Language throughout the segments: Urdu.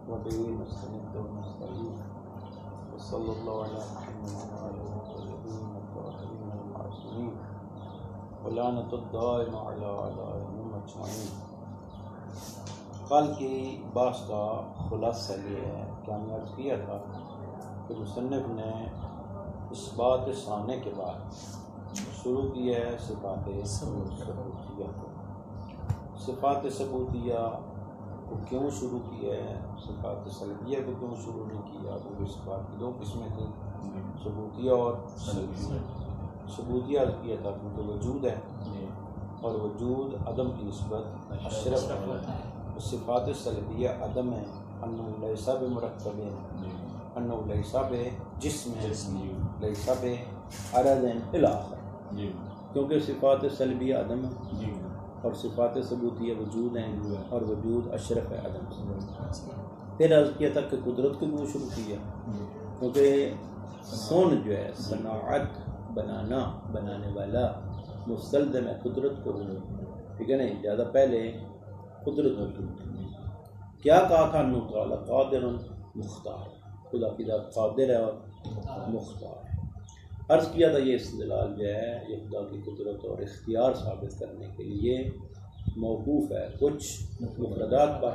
وبه نستعين ونستعين وصلى الله على محمد وعلى آله الطيبين الطاهرين المعصومين ولعنة الدائمة على أعدائهم أجمعين۔ کل کی بحث کا خلاصہ یہ ہے کہ ہم نے عرض کیا تھا کہ مصنف نے اثبات ثانی کے بعد شروع کیا ہے صفات ثبوتیہ کو۔ صفات ثبوتیہ کو کیوں شروع کیا ہے، صفات سلبیہ کو کیوں شروع نہیں کیا؟ وہ صفات کی دو قسمیں تھیں، ثبوتیہ اور سلبیہ۔ ثبوتیہ عرض کیا تھا کیونکہ وجود ہے اور وجود عدم کی نسبت اشرف ہے۔ صفات سلبیہ عدم ہے، انہ لیس بمرکب، انہ لیس بجسم، لیس بعرض الی آخر، کیونکہ صفات سلبیہ عدم ہے اور صفات ثبوتیہ وجود ہیں اور وجود اشرف ہے عدم سے۔ پھر عرض کیا تھا کہ قدرت کو کیوں شروع کیا، کیونکہ کون جو ہے صناعت بنانا، بنانے والا مستلزم ہے قدرت کو، ٹھیک ہے نہیں؟ زیادہ پہلے قدرت موجود ہے۔ کیا کہا تھا؟ انہ تعالی قادر مختار، خدا کی ذات قادر ہے اور مختار ہے۔ عرض کیا تھا یہ استدلال جو ہے یہ خدا کی قدرت اور اختیار ثابت کرنے کے لیے موقوف ہے کچھ مفردات پر۔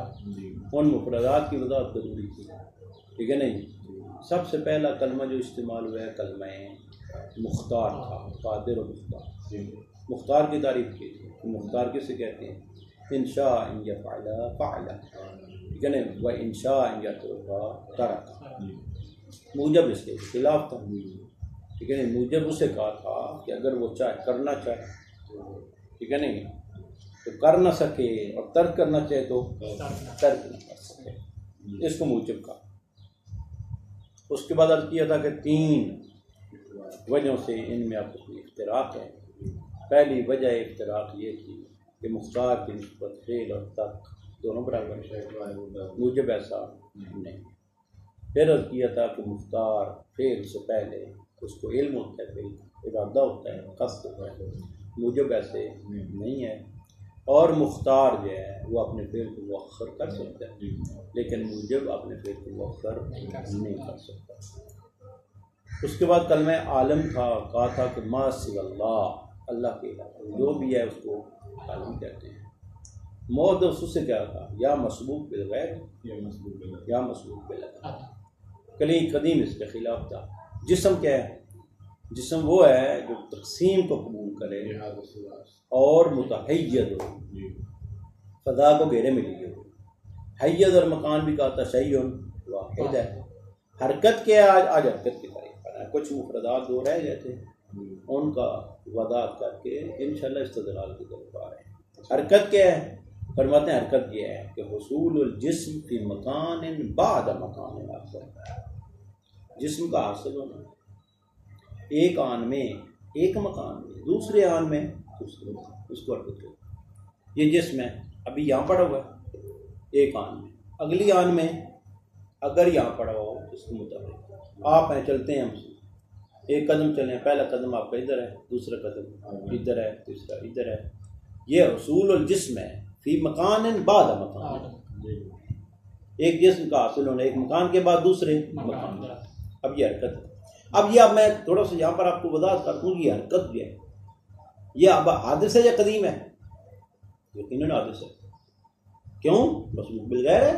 ان مفردات کی وضاحت ضروری تھی، ٹھیک ہے نہیں؟ سب سے پہلا کلمہ جو استعمال ہوا ہے کلمہ مختار تھا، قادر و مختار۔ مختار کی تعریف کی تھی، مختار کسے کہتے ہیں؟ انشاء ان یفعل فعل، ٹھیک ہے نا؟ و انشاء ان یترک ترک۔ موجب اس کے خلاف تھا، ٹھیک ہے نہیں؟ موجب اسے کہا تھا کہ اگر وہ چاہے کرنا چاہے، ٹھیک ہے نہیں، تو کر نہ سکے، اور ترک کرنا چاہے تو ترک نہ کر سکے، اس کو موجب کہا۔ اس کے بعد عرض کیا تھا کہ تین وجہوں سے ان میں آپس میں افتراق ہے۔ پہلی وجہ افتراق یہ تھی کہ مختار کی نسبت فعل اور ترک دونوں برابر ہے، موجب ایسا نہیں۔ پھر عرض کیا تھا کہ مختار فعل سے پہلے اس کو علم ہوتا ہے، ارادہ ہوتا ہے، قصد ہوتا ہے، موجب ایسے نہیں ہے۔ اور مختار جو ہے وہ اپنے فعل کو مؤخر کر سکتا ہے، لیکن موجب اپنے فعل کو مؤخر نہیں کر سکتا۔ اس کے بعد کلمہ عالم تھا، کہا تھا کہ ما سوی اللہ، اللہ کے علاوہ جو بھی ہے اس کو عالم کہتے ہیں۔ موت اس سے کیا تھا؟ یا مسبوق بالغیر یا مسبوق بالغیر، قدیم اس کے خلاف تھا۔ جسم کیا ہے؟ جسم وہ ہے جو تقسیم کو قبول کرے اور متحید ہو، فضا کو گھیرے میں لیے ہو۔ حید اور مکان بھی کہا تھا شیء واحد ہے۔ حرکت کیا ہے؟ آج حرکت کی تعریف کرنا ہے۔ کچھ مفردات دو رہ گئے تھے، ان کا وضاحت کر کے انشاءاللہ استدلال کی طرف آ رہے ہیں۔ حرکت کیا ہے؟ فرماتے ہیں حرکت یہ ہے کہ حصول الجسم فی مکان بعد مکان آخر، جسم کا حاصل ہونا ایک آن میں، ایک مکان میں، دوسرے آن میں دوسرے مکان، اس کو حرکت کرتے ہیں۔ یہ جسم ہے، ابھی یہاں پڑا ہوا ہے ایک آن میں، اگلی آن میں اگر یہاں پڑا ہوا ہو اس کو مطابق آپ ہیں، چلتے ہیں ہم سے ایک قدم چلیں، پہلا قدم آپ کا ادھر ہے، دوسرا قدم ادھر ہے، تیسرا ادھر ہے۔ یہ حصول الجسم ہے فی مکان بعد مکان، ایک جسم کا حاصل ہونا ایک مکان کے بعد دوسرے مکان۔ اب یہ حرکت ہے۔ اب میں تھوڑا سا یہاں پر آپ کو وضاحت کرتا ہوں، یہ حرکت بھی ہے، یہ اب حادث ہے یا قدیم ہے؟ یقیناً حادث ہے۔ کیوں؟ مسبوق بالغیر ہے،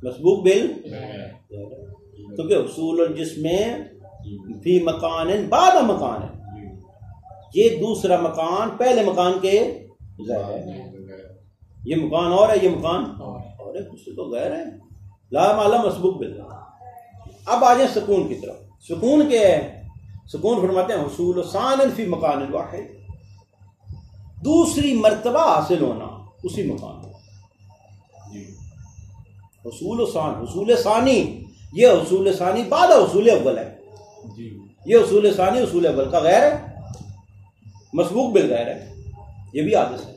مسبوق بالغیر، کیونکہ حصول الجسم فی مکان بعد مکان ہے، یہ دوسرا مکان پہلے مکان کے غیر ہے۔ یہ مکان اور ہے، یہ مکان اور ہے، کچھ تو غیر ہے، لا معلوم مسبوق بالغیر۔ اب آ جائیں سکون کی طرف۔ سکون کیا ہے؟ سکون فرماتے ہیں حصول ثان فی مکان واحد، دوسری مرتبہ حاصل ہونا اسی مکان میں۔ حصول ثان، حصول ثانی، یہ حصول ثانی بعد حصول اول ہے، یہ حصول ثانی حصول اول کا غیر ہے، مسبوق بالغیر ہے، یہ بھی حادث ہے۔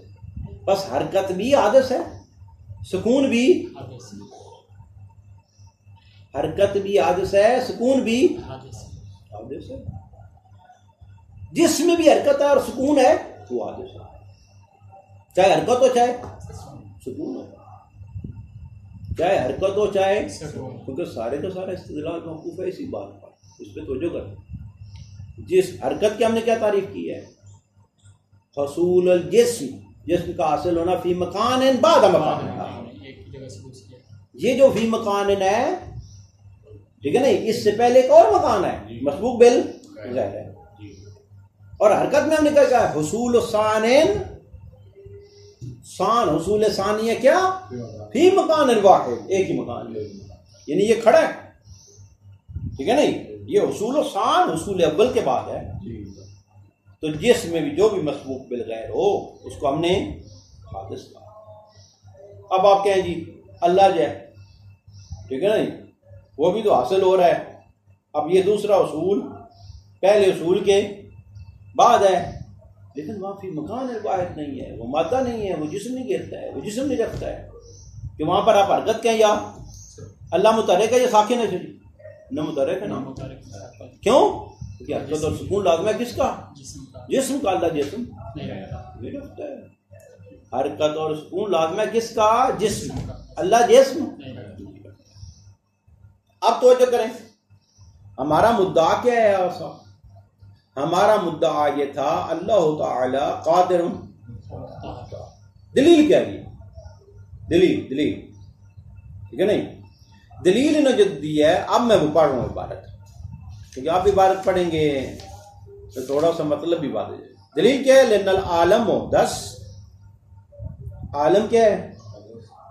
بس حرکت بھی حادث ہے، سکون بھی حرکت بھی حادث ہے، سکون بھی حادث ہے۔ جس میں بھی حرکت ہے اور سکون ہے وہ حادث ہے، چاہے حرکت ہو چاہے سکون ہو۔ چاہے حرکت ہو چاہے سکون، کیونکہ سارے کا سارا استدلال موقوف ہے اسی بات پر، اس پہ توجہ کریں۔ جس حرکت کی ہم نے کیا تعریف کی ہے؟ حصول الجسم، جسم کا حاصل ہونا فی مکان بعد مکان، یہ جو فی مکان ہے ٹھیک ہے نا، اس سے پہلے ایک اور مکان ہے مسبوق بالغیر ہے، اور حرکت میں ہم نے کیا کہا ہے؟ حصول ثانٍ، ثان حصول ثانی ہے کیا؟ فی مکان واحد، ایک ہی مکان میں، یعنی یہ کھڑا ہے ٹھیک ہے نا، یہ حصول و ثان حصول اول کے بعد ہے۔ تو جس میں بھی جو بھی مسبوق بالغیر ہو اس کو ہم نے حادث کہا۔ اب آپ کہیں جی اللہ جو ہے ٹھیک ہے نا، وہ بھی تو حاصل ہو رہا ہے، اب یہ دوسرا اصول پہلے اصول کے بعد ہے، لیکن وہاں فی مکان واحد نہیں ہے، وہ مادہ نہیں ہے، وہ جسم نہیں گرتا ہے، وہ جسم نہیں رکھتا ہے کہ وہاں پر آپ حرکت کہیں یا اللہ متحرک ہے یا ساکن ہے، جی نہ متحرک ہے نہ کیوں؟ کہ حرکت اور سکون لازم ہے کس کا؟ جسم کا، اللہ جسم نہیں رکھتا ہے۔ حرکت اور سکون لازم ہے کس کا؟ جسم، اللہ جسم۔ اب توجہ کریں، ہمارا مدعا کیا ہے؟ ایسا ہمارا مدعا یہ تھا اللہ تعالی قادر، دلیل کیا ہے؟ دلیل ٹھیک ہے نہیں، دلیل نے جو دی ہے، اب میں وہ پڑھ رہا ہوں عبارت، کیونکہ آپ عبارت پڑھیں گے تو تھوڑا سا مطلب بھی بات ہے۔ دلیل کیا ہے؟ لأن العالم محدث، عالم کیا ہے؟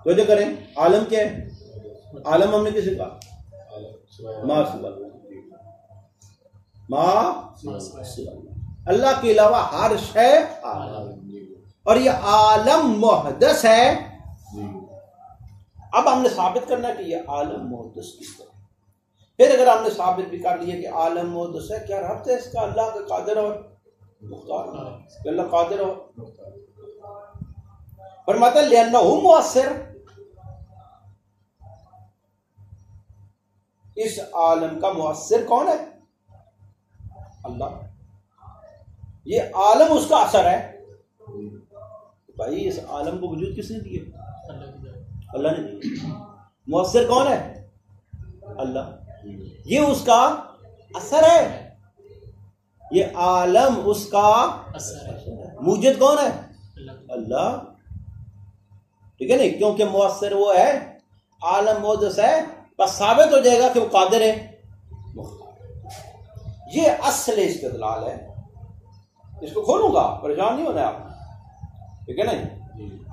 توجہ کریں، عالم کیا ہے؟ عالم ہم نے کسے کہا؟ ما سوا اللہ کے علاوہ ہر شے عالم، اور یہ عالم محدث ہے۔ اب ہم نے ثابت کرنا کہ یہ عالم محدث کس طرح، پھر اگر ہم نے ثابت بھی کر لیا کہ عالم محدث ہے، کیا ربط ہے اس کا اللہ کا قادر اور مختار کہ اللہ قادر اور فرماتا ہے لأنہ مؤثر، اس عالم کا مؤثر کون ہے؟ اللہ، یہ عالم اس کا اثر ہے۔ بھائی اس عالم کو وجود کس نے دیا؟ اللہ نے دیا۔ مؤثر کون ہے؟ اللہ، یہ اس کا اثر ہے، یہ عالم اس کا اثر ہے۔ موجد کون ہے؟ اللہ، ٹھیک ہے نا، کیونکہ مؤثر وہ ہے، عالم محدث ہے، بس ثابت ہو جائے گا کہ وہ قادر ہے۔ یہ اصل استدلال ہے، اس کو کھولوں گا، پریشان نہیں ہونا آپ، ٹھیک ہے نا۔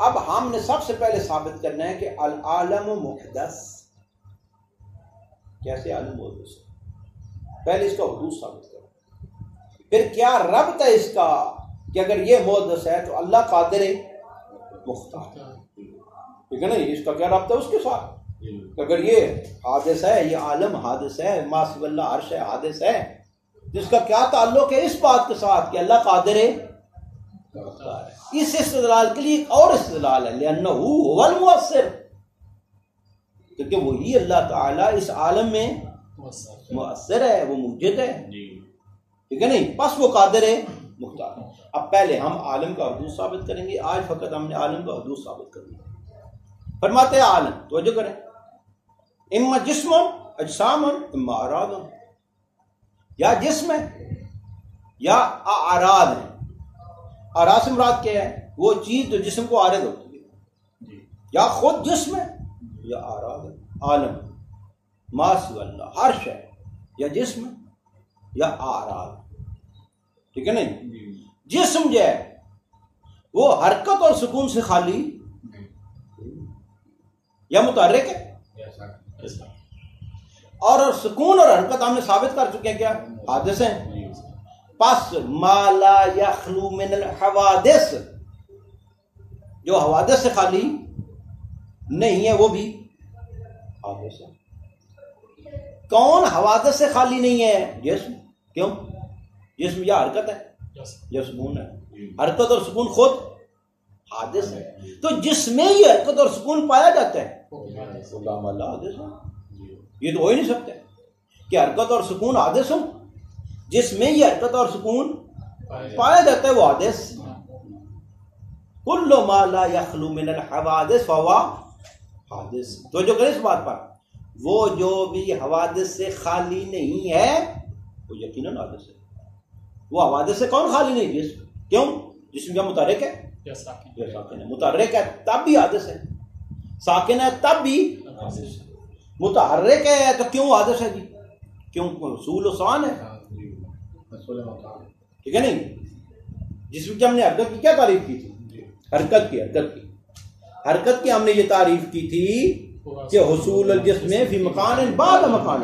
اب ہم نے سب سے پہلے ثابت کرنا ہے کہ العالم محدث، کیسے عالم محدث ہے؟ پہلے اس کا حدوث ثابت کرو، پھر کیا ربط ہے اس کا کہ اگر یہ محدث ہے تو اللہ قادر ہے مختار، ٹھیک ہے نا، اس کا کیا ربط ہے اس کے ساتھ؟ اگر یہ حادث ہے، یہ عالم حادث ہے، ما سوی اللہ عرش ہے حادث ہے، جس کا کیا تعلق ہے اس بات کے ساتھ کہ اللہ قادر ہے؟ اس استدلال کے لیے ایک اور استدلال ہے، لأنہ هو المؤثر، کیونکہ وہی اللہ تعالیٰ اس عالم میں مؤثر ہے، وہ موجد ہے، ٹھیک ہے نہیں، بس وہ قادر ہے مختار۔ اب پہلے ہم عالم کا حدوث ثابت کریں گے، آج فقط ہم نے عالم کا حدوث ثابت کر دیا۔ فرماتے ہیں عالم، توجہ کریں، اما جسم اجسام اما اعراض، یا جسم ہے یا اعراض ہے۔ اعراض سے مراد کیا ہے؟ وہ چیز جو جسم کو عارض ہوتی ہے، یا خود جسم ہے یا اعراض ہے۔ عالم ما سوی اللہ، ہر شے یا جسم یا اعراض، ٹھیک ہے نہیں۔ جسم جو ہے وہ حرکت اور سکون سے خالی یا متحرک ہے، اور سکون اور حرکت ہم نے ثابت کر چکے ہیں کیا؟ حادث ہیں۔ پس ما لا یخلو من الحوادث، جو حوادث سے خالی نہیں ہے وہ بھی حادث ہے۔ کون حوادث سے خالی نہیں ہے؟ جسم۔ کیوں؟ جسم یا حرکت ہے یا سکون ہے، حرکت اور سکون خود حادث ہے، تو جس میں یہ حرکت اور سکون پایا جاتا ہے اللہ اللہ حادث ہے۔ یہ تو ہو ہی نہیں سکتے کہ حرکت اور سکون حادث ہو، جس میں یہ حرکت اور سکون پایا جاتا ہے وہ حادث۔ کل ما لا یخلو من الحوادث فهو حادث. تو جو کرے اس بات پر وہ جو بھی حوادث سے خالی نہیں ہے وہ یقیناً حادث ہے. وہ حوادث سے کون خالی نہیں جسم؟ کیوں؟ جسم کیا متحرک ہے یا ساکن ہے؟ متحرک ہے تب بھی حادث ہے، ساکن ہے تب بھی حادث ہے. متحرک ہے تو کیوں حادث ہے جی؟ کیوں؟ حصول و ثان ہے، ٹھیک ہے نہیں؟ جسم کی ہم نے حرکت کی کیا تعریف کی تھی؟ حرکت کی ہم نے یہ تعریف کی تھی کہ حصول الجسم فی مکان بعد مکان،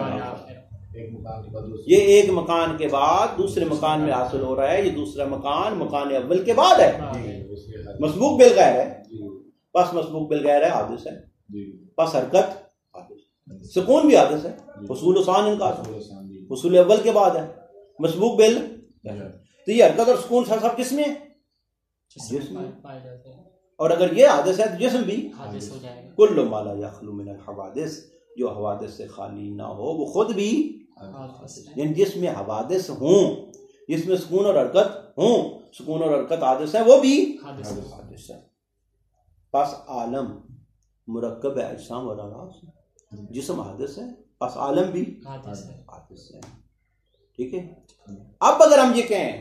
یہ ایک مکان کے بعد دوسرے مکان میں حاصل ہو رہا ہے. یہ دوسرا مکان مکان اول کے بعد ہے. مسبوق بالغیر ہے، پس مسبوق بالغیر ہے حادث ہے. پس حرکت حادث، سکون بھی حادث ہے. حصول و ثان ان کا حصول اول کے بعد ہے، مسبوق بال. تو یہ حرکت اور سکون سب کس میں ہے؟ جسم میں. اور اگر یہ حادث ہے تو جسم بھی حادث ہو جائے گا. کل ما لا یخلو من الحوادث، جو حوادث سے خالی نہ ہو وہ خود بھی یعنی جس میں حوادث ہوں، جس میں سکون اور حرکت ہوں، سکون اور حرکت حادث ہے، وہ بھی حادث ہے. پس عالم مرکب ہے اجسام اور اعراض، جسم حادث ہے پس عالم بھی حادث ہے. ٹھیک ہے. اب اگر ہم یہ کہیں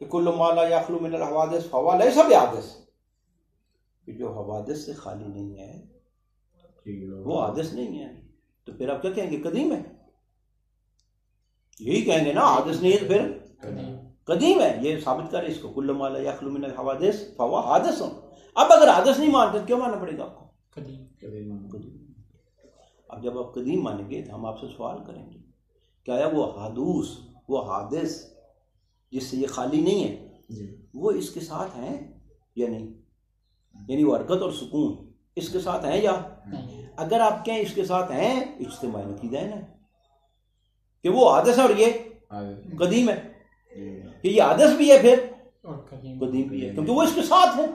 کہ کل ما لا یخلو من الحوادث فہو لیس بحادث، کہ جو حوادث سے خالی نہیں ہے وہ حادث نہیں ہے، تو پھر آپ کیا کہیں گے؟ قدیم ہے. یہی کہیں گے نا، حادث نہیں ہے تو پھر قدیم ہے. یہ ثابت کرے اس کو، کل ما لا یخلو من الحوادث فہو حادث. اب اگر حادث نہیں مانتے تو کیا ماننا پڑے گا آپ کو؟ قدیم. اب جب آپ قدیم مانیں گے تو ہم آپ سے سوال کریں گے کیا وہ حادث، وہ حادث جس سے یہ خالی نہیں ہے وہ اس کے ساتھ ہیں یا نہیں؟ یعنی وہ حرکت اور سکون اس کے ساتھ ہیں یا اگر آپ کہیں اس کے ساتھ ہیں، اجتماعی نتیجہ ہے نا کہ وہ حادث ہے اور یہ قدیم ہے، کہ یہ حادث بھی ہے پھر قدیم بھی ہے، کیونکہ وہ اس کے ساتھ ہے.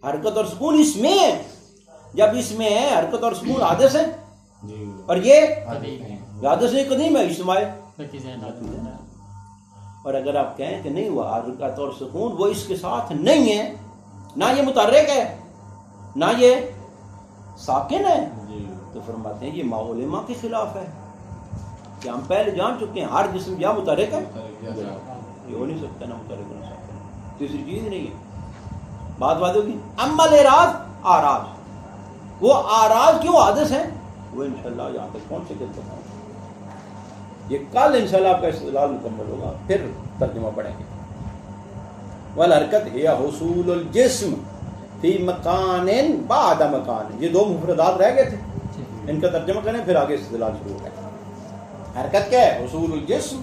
حرکت اور سکون اس میں ہے. جب اس میں ہے حرکت اور سکون حادث ہے اور یہ حادث نہیں قدیم ہے، اجتماعی نتیجہ. اور اگر آپ کہیں کہ نہیں وہ حرکت اور سکون وہ اس کے ساتھ نہیں ہے، نہ یہ متحرک ہے نہ یہ ساکن ہے، تو فرماتے ہیں یہ ما علما کے خلاف ہے. کہ ہم پہلے جان چکے ہیں ہر جسم یا متحرک ہے، یہ ہو نہیں سکتا نہ متحرک نہ ساکن. تیسری چیز نہیں ہے. بات ہوگی. اما الاعراض، آراز، وہ آراز کیوں حادث ہیں وہ انشاءاللہ یہاں تک پہنچ سکے تو یہ کل انشاءاللہ آپ کا استدلال مکمل ہوگا، پھر ترجمہ پڑھیں گے. والحرکت ہے حصول الجسم فی مکان بعد مکان. یہ دو مفردات رہ گئے تھے، ان کا ترجمہ کریں پھر آگے استدلال شروع ہوگا. حرکت کیا ہے؟ حصول الجسم،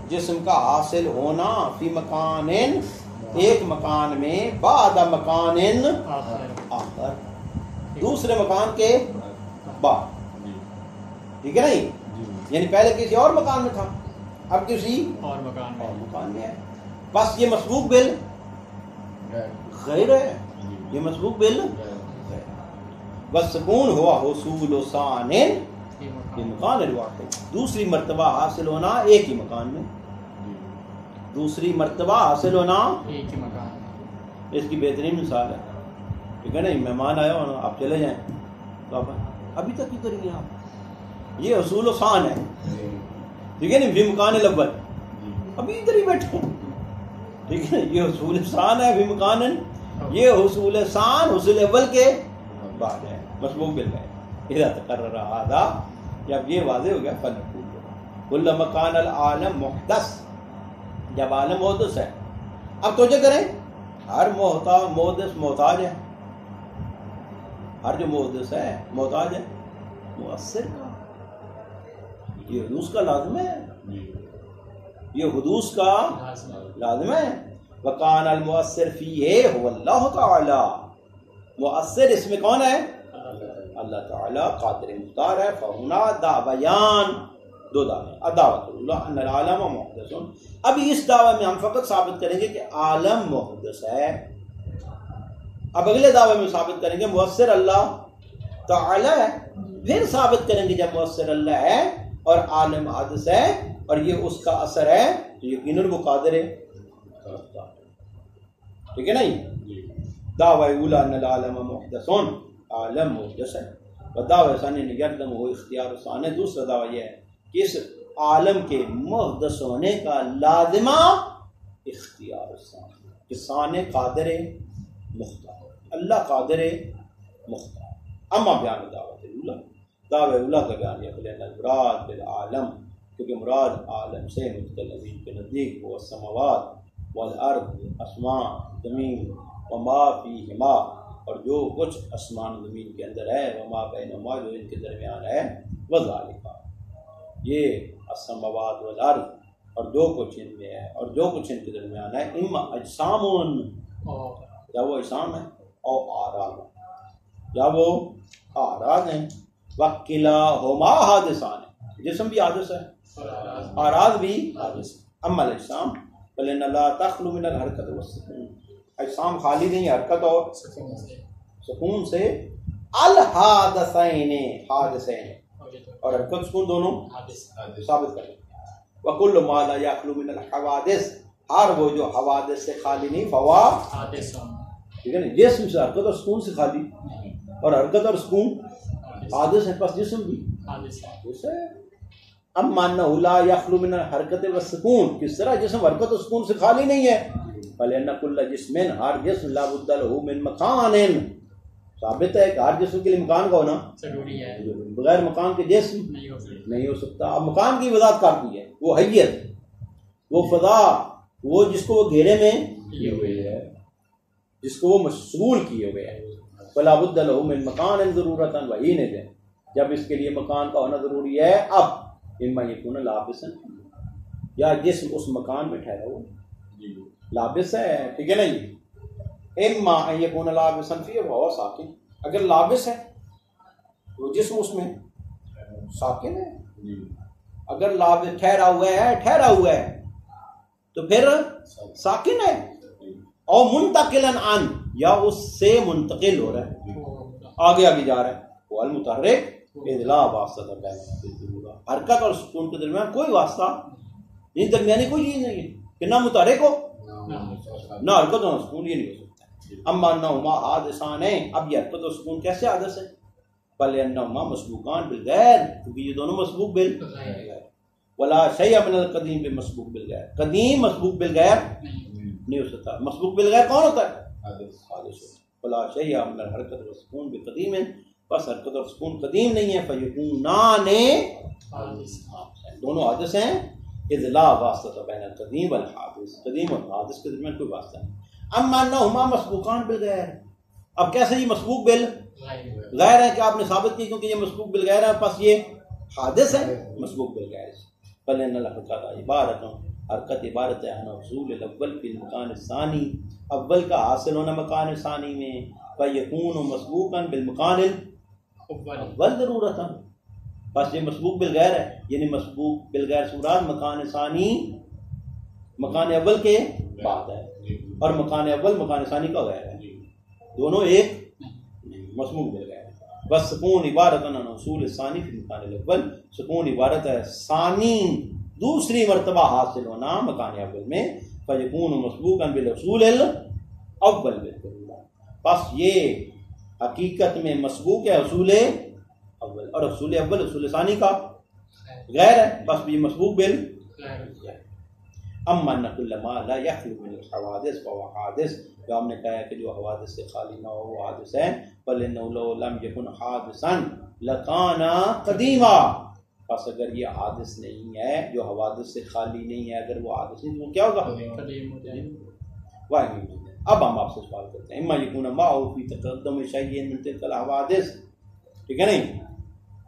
جسم کا حاصل ہونا، فی مکان ایک مکان میں، بعد مکان آخر دوسرے مکان کے بعد. ٹھیک ہے نہیں؟ یعنی پہلے کسی اور مکان میں تھا، اب کسی اور مکان میں ہے. بس یہ مسبوق بل غیر ہے، یہ مسبوق بل بس. سکون ہوا حصول و ثان یہ مکان الواحد، دوسری مرتبہ حاصل ہونا ایک ہی مکان میں، دوسری مرتبہ حاصل ہونا ایک ہی مکان میں. اس کی بہترین مثال ہے، ٹھیک ہے نا، مہمان آیا ہو آپ چلے جائیں تو آپ ابھی تک ہی کریے آپ، یہ حصول و ثان ہے. ٹھیک ہے نا، فی مکان الاول، ابھی ادھر ہی بیٹھے، ٹھیک ہے نا، یہ حصول ثان ہے. فی مکان، یہ حصول ثان حصول اول کے بعد ہے، مسبوق بالغیر. اذا تقرر هذا، جب یہ واضح ہو گیا، فنقول کل مکان العالم محدث، جب عالم محدث ہے. اب توجہ کریں، ہر محدث محتاج ہے، ہر جو محدث ہے محتاج ہے مؤثر کا. یہ حدوث کا لازم ہے، یہ حدوث کا لازم ہے. وکان المؤثر فیہ هو اللہ تعالی، مؤثر اس میں کون ہے؟ اللہ تعالی قادر مختار ہے. فہنا دعویان، دو دعوے، الدعوۃ اللہ ان العالم محدث. ابھی اس دعوے میں ہم فقط ثابت کریں گے کہ عالم محدث ہے. اب اگلے دعوے میں ثابت کریں گے مؤثر اللہ تعالی ہے. پھر ثابت کریں گے جب مؤثر اللہ ہے اور عالم حادث ہے اور یہ اس کا اثر ہے تو یقیناً وہ قادر ہے. ٹھیک ہے نا؟ دعوی اولا ان العالم محدث، عالم محدث ہے. دعوی ثانی یقدم ہو اختیار ثانی. دوسرا دعویٰ یہ ہے کہ اس عالم کے محدث ہونے کا لازمہ اختیار ثانی، کہ ثانی قادر مختار، اللہ قادر مختار. اما بیان دعوت اولا، دعوی اولا کا بیان یہ کہ المراد بالعالم، کیونکہ مراد عالم سے متکلمین کے نزدیک وہ السماوات والارض، آسمان زمین، وما فیہما، اور جو کچھ آسمان زمین کے اندر ہے، وما بینہما، جو ان کے درمیان ہے، وذالک، یہ السماوات والارض اور جو کچھ ان میں ہے اور جو کچھ ان کے درمیان ہے، اما اجسام، یا وہ اجسام ہے، او آراد، یا وہ آراد ہیں. وکلاہما حادثان، جسم بھی حادث ہے، آراد بھی حادث. اما الاجسام فلن لا تخلو من الحرکت والسکون، اجسام خالی نہیں حرکت اور سکون سے. الحادثین، حادثین اور حرکت سکون دونوں ثابت کریں. وکل ما لا یخلو من الحوادث، ہر وہ جو حوادث سے خالی نہیں، فوا ٹھیک ہے نا، جسم سے حرکت اور سکون سے خالی، اور حرکت اور سکون حادث ہے، پس جسم بھی حادث ہے. اما انہ لا یخلو من الحرکت والسکون، کس طرح جسم حرکت اور سکون سے خالی نہیں ہے. فلان کل جسم، ہر جسم لا بد له من مکان، ثابت ہے کہ ہر جسم کے لیے مکان کا ہونا ضروری ہے، بغیر مکان کے جسم نہیں ہو سکتا. اب مکان کی وضاحت کرتی ہے، وہ حیت، وہ فضا، وہ جس کو وہ گھیرے میں کیے ہوئے ہے، جس کو وہ مشغول کیے ہوئے ہے. فلا بد له من مکان ضرورتا وحین، جب اس کے لیے مکان کا ہونا ضروری ہے. اب اما یکون لابسا، یا جسم اس مکان میں ٹھہرا ہوا لابس ہے، ٹھیک ہے نا جی. اما ان یکون لابسا فی وهو ساکن، اگر لابس ہے تو جسم اس میں ساکن ہے. اگر لابس ٹھہرا ہوا ہے تو پھر ساکن ہے. اور منتقلا عن، یا اس سے منتقل ہو رہا ہے، آگے جا رہا ہے. وہ المتحرک اذ لا واسطہ بین، حرکت اور سکون کے درمیان کوئی واسطہ نہیں، درمیانی کوئی چیز نہیں ہے کہ نہ متحرک ہو نہ حرکت اور سکون، یہ نہیں ہو سکتا. اما انہما حادثان، اب یہ حرکت اور سکون کیسے حادث ہے؟ بل انہما مسبوقان بالغیر، کیونکہ یہ دونوں مسبوق بالغیر. ولا شیء من القدیم بمسبوق بالغیر، قدیم مسبوق بالغیر نہیں ہو سکتا. مسبوق بالغیر کون ہوتا ہے؟ حادث. ولا شیء من الحرکت والسکون بقدیم، بس حرکت اور سکون قدیم نہیں ہے. فیکونان، دونوں حادث ہیں. اذ لا واسطہ بین القدیم والحادث، قدیم اور حادث کے درمیان کوئی واسطہ نہیں. اما انہما مسبوقان بالغیر، اب کیسے یہ مسبوق بالغیر ہے کہ آپ نے ثابت کی کیونکہ یہ مسبوق بالغیر ہے، پس یہ حادث ہے مسبوق بالغیر. فلن الحرکت عبارت، حرکت عبارت ہے حصول الاول فی المکان الثانی، اول کا حاصل ہونا مکان ثانی میں. فیکون مسبوقا بالمکان الاول ضرورتا، بس یہ مسبوق بالغیر ہے، یعنی مسبوق بالغیر صورت مکان ثانی مکان اول کے بعد ہے، اور مکان اول مکان ثانی کا غیر ہے، دونوں ایک مسبوق بالغیر. بس سکون عبارت عن حصول ثانی فی مکان الاول، سکون عبارت ہے ثانی دوسری مرتبہ حاصل ہونا مکان اول میں. فیکون مسبوقا بالحصول الاول بالضرورہ، بس یہ حقیقت میں مسبوق ہے حصول اول، اور حصول اول حصول ثانی کا غیر ہے، بس یہ مسبوق بالغیر. اما ان کل ما لا یخلو من الحوادث فهو حادث، جو ہم نے کہا ہے کہ جو حوادث سے خالی نہ ہو وہ حادث ہے. فلنه لو لم يكن حادثا لكان قدیما، پس اگر یہ حادث نہیں ہے، جو حوادث سے خالی نہیں ہے، اگر وہ حادث نہیں تو وہ کیا ہوگا؟ قدیم ہو جائے گا. اب ہم آپ سے سوال کرتے ہیں، اما یکون معه فی تقدم شیء من تلك الحوادث، ٹھیک ہے نہیں؟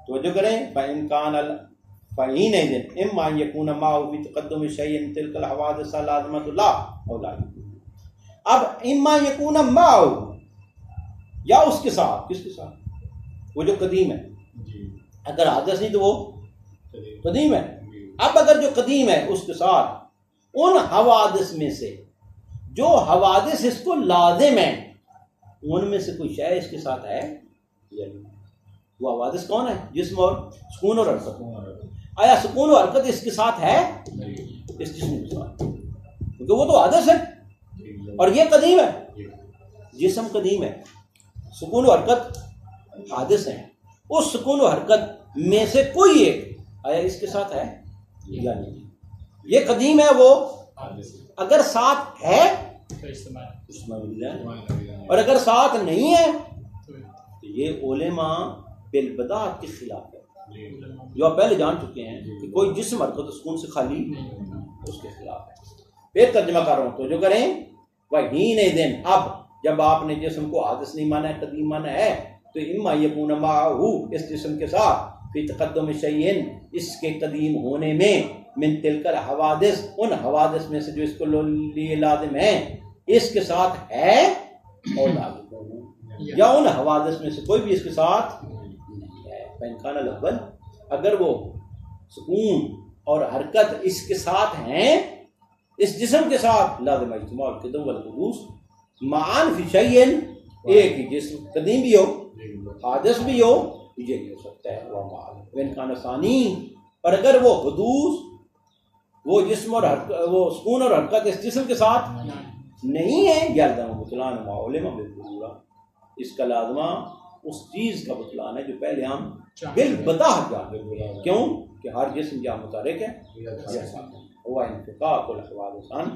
توجہ کریں. فإن كان فحينئذ اما ان يكون معه في تقدم شيء من تلك الحوادث لازمة الله او لا يكون. اب اما يكون معه، یا اس کے ساتھ، کس کے ساتھ؟ وہ جو قدیم ہے. اگر حادث نہیں تو وہ قدیم ہے. اب اگر جو قدیم ہے اس کے ساتھ ان حوادث میں سے جو حوادث اس کو لازم ہیں، ان میں سے کوئی شے اس کے ساتھ ہے، وہ حوادث کون ہے؟ جسم اور سکون اور حرکت. آیا سکون و حرکت اس کے ساتھ ہے؟ اس جسم کے ساتھ، کیونکہ وہ تو حادث ہے اور یہ قدیم ہے. جسم قدیم ہے، سکون و حرکت حادث ہیں، اس سکون و حرکت میں سے کوئی ایک آیا اس کے ساتھ ہے یا نہیں؟ یہ قدیم ہے، وہ اگر ساتھ ہے اور اگر ساتھ نہیں ہے تو یہ علماء بالبدعت کے خلاف ہے، جو آپ پہلے جان چکے ہیں کہ کوئی جسم حرکت سکون سے خالی اس کے خلاف ہے۔ پھر ترجمہ کر رہا ہوں تو جو کریں وَحِينَ دن، اب جب آپ نے جسم کو حادث نہیں مانا ہے، قدیم مانا ہے، تو اما یکون معہو، اس جسم کے ساتھ فی تقدم شیئن، اس کے قدیم ہونے میں، من تلک الحوادث، ان حوادث میں سے جو اس کو لیے لازم ہیں، اس کے ساتھ ہے اور لازم، یا ان حوادث میں سے کوئی بھی اس کے ساتھ نہیں ہے۔ فإن کان الاول، اگر وہ سکون اور حرکت اس کے ساتھ ہیں، اس جسم کے ساتھ، لازم اجتماع القدم والحدوث معاً فی شیئن، ایک ہی جسم قدیم بھی ہو حادث بھی ہو، یہ بھی ہو سکتا ہے وہ معاً۔ وإن کان ثانی، اور اگر وہ حدوث، وہ جسم اور وہ سکون اور حرکت اس جسم کے ساتھ نہیں ہے، یلزم بطلان ما علم بالضرورہ، اس کا لازمہ اس چیز کا بطلان ہے جو پہلے ہم بالبداہت جانتے ہیں۔ کیوں کہ ہر جسم جہاں متحرک ہے وہ انفقاق الحوادث عن،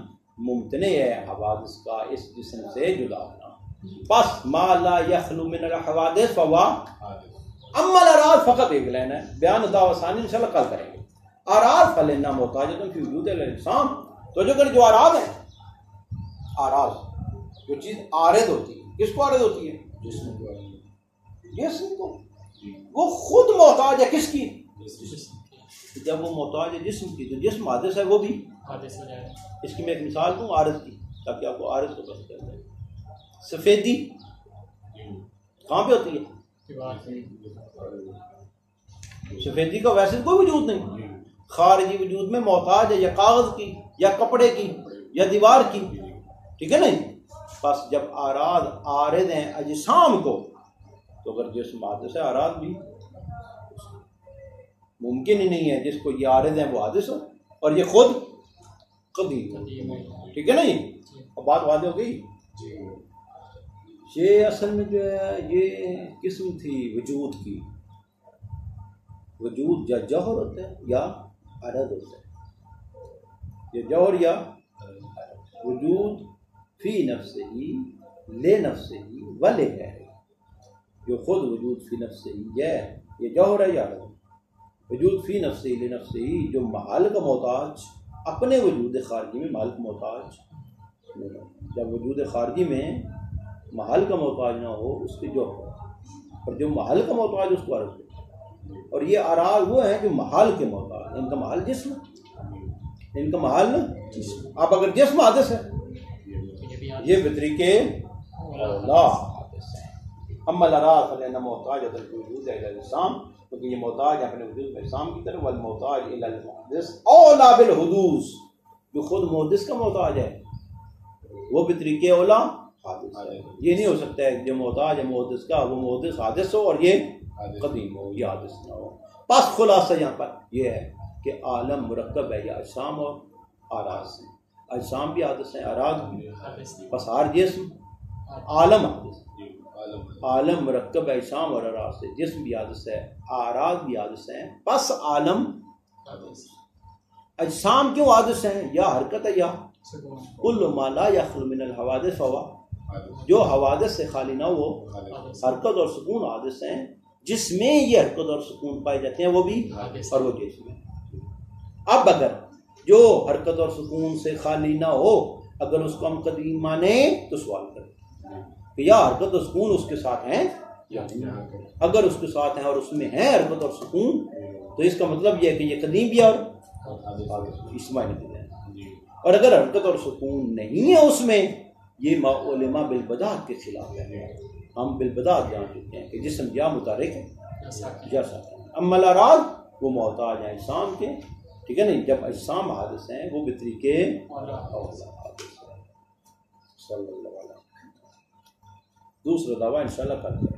ممتنع ہے حوادث کا اس جسم سے جدا ہونا۔ پس ما لا یخلو من الحوادث فهو، اما الاراض، فقط ایک لین ہے، بیان دعوی ثانی انشاءاللہ کل کریں گے۔ اراض فلنا محتاجۃ فی وجود الاجسام، تو جو کہ جو اراض ہیں، اراض جو چیز عارض ہوتی ہے، کس کو عارض ہوتی ہے؟ جسم کو، وہ خود محتاج ہے کس کی؟ جب وہ محتاج ہے جسم کی، تو جسم حادث ہے، وہ بھی حادث ہو جائے گا۔ اس کی میں ایک مثال دوں عارض کی، تاکہ آپ کو عارض کو پتہ چل جائے۔ سفیدی کہاں پہ ہوتی ہے؟ سفیدی کا ویسے کوئی وجود نہیں، خارجی وجود میں محتاج ہے یا کاغذ کی یا کپڑے کی یا دیوار کی، ٹھیک ہے نہیں؟ بس جب اعراض عارض ہیں اجسام کو، تو اگر جسم حادث ہے اعراض بھی ممکن ہی نہیں ہے جس کو یہ عارض ہیں وہ حادث ہو اور یہ خود قدیم ہو، ٹھیک ہے نہیں؟ اب بات واضح ہو گئی۔ یہ اصل میں جو ہے یہ قسم تھی وجود کی، وجود یا جوہر ہوتا ہے یا عرض ہوتا ہے، یہ جوہر یا وجود فی نفسہ ہی لے نفسہ ہی ولے ہے، جو خود وجود فی نفسہ ہی ہے، یہ جوہر ہے یا عرض۔ وجود فی نفسہ ہی لے نفسہ ہی، جو محل کا محتاج، اپنے وجود خارجی میں محل کا محتاج نہیں ہے۔ جب وجود خارجی میں محل کا محتاج نہ ہو اس کے جوہر، اور جو محل کا محتاج اس کو عرض ہے۔ اور یہ اعراض وہ ہیں جو محل کے محتاج، ان کا محل جسم، ان کا محل جسم۔ اب اگر جسم حادث ہے یہ بطریقے اولا حادث ہے۔ اما الاعراض فلان محتاجۃ الوجود الی الاجسام، کیونکہ یہ محتاج ہے اپنے وجود میں اجسام کی طرف، والمحتاج الی المحدث اولا بالحدوث، جو خود محدث کا محتاج ہے وہ بطریقے اولا حادث ہے۔ یہ نہیں ہو سکتا ہے جو محتاج ہے محدث کا وہ محدث حادث ہو اور یہ قدیم ہو، یہ حادث نہ ہو۔ پس خلاصہ یہاں پر یہ ہے کہ عالم مرکب ہے یا اجسام اور اعراض سے، اجسام بھی حادث ہیں اعراض بھی، پس ہر جسم عالم حادث ہے، عالم مرکب ہے اجسام اور اعراض سے، جسم بھی حادث ہے اعراض بھی حادث ہیں، پس عالم اجسام کیوں حادث ہیں؟ یا حرکت ہے یا کل ما لا یخلو من الحوادث فهو، جو حوادث سے خالی نہ ہو حرکت اور سکون حادث ہیں، جس میں یہ حرکت اور سکون پائے جاتے ہیں وہ بھی، اور وہ جسم ہے۔ اب اگر جو حرکت اور سکون سے خالی نہ ہو، اگر اس کو ہم قدیم مانیں تو سوال کریں کہ یا حرکت اور سکون اس کے ساتھ ہیں یا نہیں۔ اگر اس کے ساتھ ہیں اور اس میں ہے حرکت اور سکون تو اس کا مطلب یہ ہے کہ یہ قدیم بھی اور اس معنی میں ہے۔ اور اگر حرکت اور سکون نہیں ہے اس میں، یہ علماء بالبدعت کے خلاف ہے۔ ہم بالبدعت جان چکے ہیں کہ جسم یا متحرک ہے یا ساکن ہے۔ اما الاعراض وہ محتاج ہیں اجسام کے، ٹھیک ہے نہیں؟ جب اجسام حادث ہیں وہ بطریقے اولا حادث ہے۔ صلی اللہ علیہ وسلم۔ دوسرا دعویٰ انشاءاللہ کل کریں۔